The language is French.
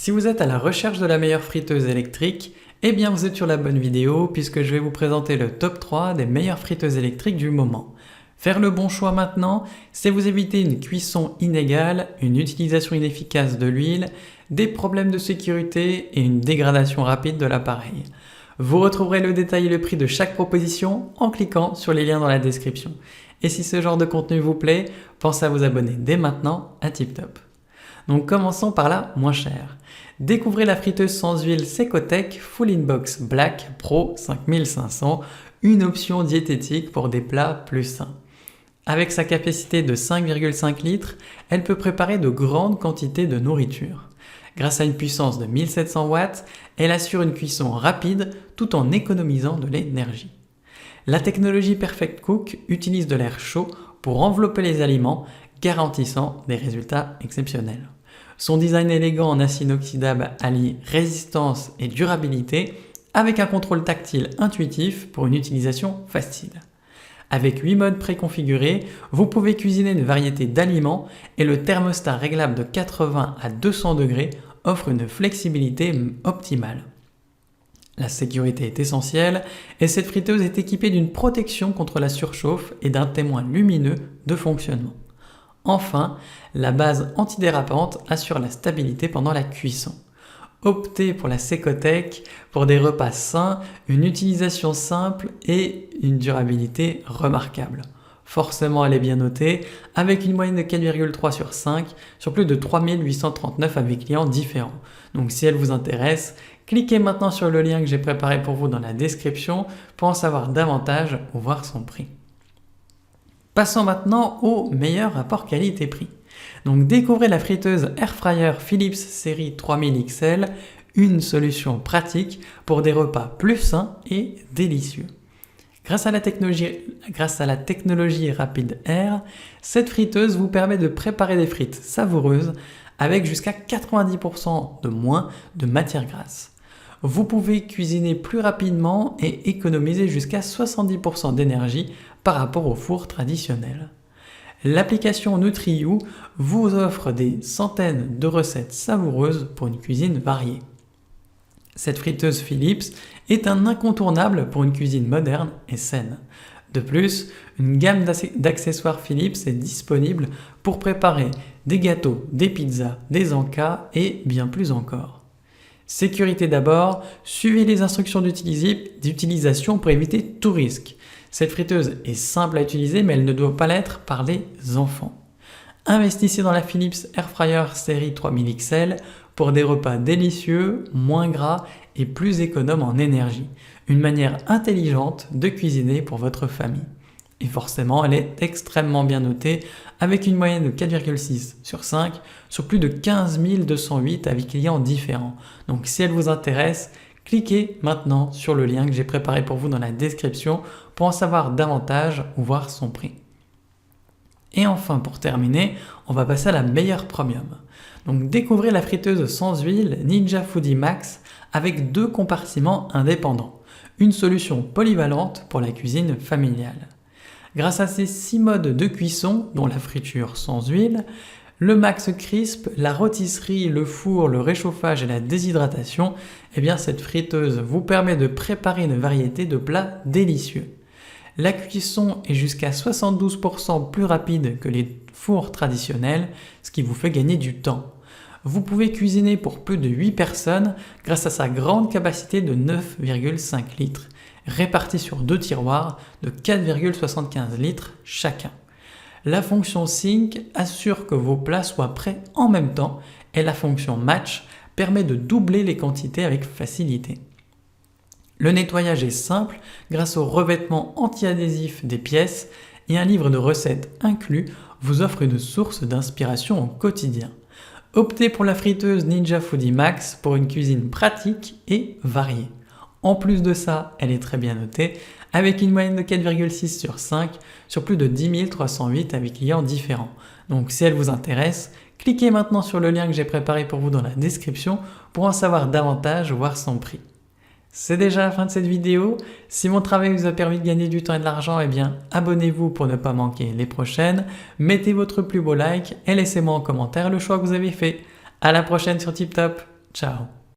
Si vous êtes à la recherche de la meilleure friteuse électrique, eh bien vous êtes sur la bonne vidéo puisque je vais vous présenter le top 3 des meilleures friteuses électriques du moment. Faire le bon choix maintenant, c'est vous éviter une cuisson inégale, une utilisation inefficace de l'huile, des problèmes de sécurité et une dégradation rapide de l'appareil. Vous retrouverez le détail et le prix de chaque proposition en cliquant sur les liens dans la description. Et si ce genre de contenu vous plaît, pensez à vous abonner dès maintenant à TipTop. Donc commençons par la moins chère. Découvrez la friteuse sans huile Secotech Full Inbox Black Pro 5500, une option diététique pour des plats plus sains. Avec sa capacité de 5,5 litres, elle peut préparer de grandes quantités de nourriture. Grâce à une puissance de 1700 watts, elle assure une cuisson rapide tout en économisant de l'énergie. La technologie Perfect Cook utilise de l'air chaud pour envelopper les aliments, garantissant des résultats exceptionnels. Son design élégant en acier inoxydable allie résistance et durabilité avec un contrôle tactile intuitif pour une utilisation facile. Avec 8 modes préconfigurés, vous pouvez cuisiner une variété d'aliments et le thermostat réglable de 80 à 200 degrés offre une flexibilité optimale. La sécurité est essentielle et cette friteuse est équipée d'une protection contre la surchauffe et d'un témoin lumineux de fonctionnement. Enfin, la base antidérapante assure la stabilité pendant la cuisson. Optez pour la Secotech pour des repas sains, une utilisation simple et une durabilité remarquable. Forcément, elle est bien notée, avec une moyenne de 4,3 sur 5 sur plus de 3839 avis clients différents. Donc si elle vous intéresse, cliquez maintenant sur le lien que j'ai préparé pour vous dans la description pour en savoir davantage ou voir son prix. Passons maintenant au meilleur rapport qualité-prix. Donc découvrez la friteuse Airfryer Philips série 3000 XL, une solution pratique pour des repas plus sains et délicieux. Grâce à la technologie Rapid Air, cette friteuse vous permet de préparer des frites savoureuses avec jusqu'à 90% de moins de matière grasse. Vous pouvez cuisiner plus rapidement et économiser jusqu'à 70% d'énergie par rapport au four traditionnel. L'application NutriYou vous offre des centaines de recettes savoureuses pour une cuisine variée. Cette friteuse Philips est un incontournable pour une cuisine moderne et saine. De plus, une gamme d'accessoires Philips est disponible pour préparer des gâteaux, des pizzas, des encas et bien plus encore. Sécurité d'abord, suivez les instructions d'utilisation pour éviter tout risque. Cette friteuse est simple à utiliser mais elle ne doit pas l'être par les enfants. Investissez dans la Philips Airfryer série 3000 XL pour des repas délicieux, moins gras et plus économes en énergie. Une manière intelligente de cuisiner pour votre famille. Et forcément, elle est extrêmement bien notée avec une moyenne de 4,6 sur 5 sur plus de 15 208 avis clients différents. Donc si elle vous intéresse, cliquez maintenant sur le lien que j'ai préparé pour vous dans la description pour en savoir davantage ou voir son prix. Et enfin, pour terminer, on va passer à la meilleure premium. Donc découvrez la friteuse sans huile Ninja Foodi Max avec 2 compartiments indépendants. Une solution polyvalente pour la cuisine familiale. Grâce à ces 6 modes de cuisson, dont la friture sans huile, le Max Crisp, la rôtisserie, le four, le réchauffage et la déshydratation, eh bien cette friteuse vous permet de préparer une variété de plats délicieux. La cuisson est jusqu'à 72% plus rapide que les fours traditionnels, ce qui vous fait gagner du temps. Vous pouvez cuisiner pour plus de 8 personnes grâce à sa grande capacité de 9,5 litres, répartie sur 2 tiroirs de 4,75 litres chacun. La fonction Sync assure que vos plats soient prêts en même temps et la fonction Match permet de doubler les quantités avec facilité. Le nettoyage est simple grâce au revêtement anti-adhésif des pièces et un livre de recettes inclus vous offre une source d'inspiration au quotidien. Optez pour la friteuse Ninja Foodi Max pour une cuisine pratique et variée. En plus de ça, elle est très bien notée avec une moyenne de 4,6 sur 5 sur plus de 10 308 avis clients différents. Donc si elle vous intéresse, cliquez maintenant sur le lien que j'ai préparé pour vous dans la description pour en savoir davantage ou voir son prix. C'est déjà la fin de cette vidéo. Si mon travail vous a permis de gagner du temps et de l'argent, eh bien abonnez-vous pour ne pas manquer les prochaines. Mettez votre plus beau like et laissez-moi en commentaire le choix que vous avez fait. À la prochaine sur TipTop. Ciao.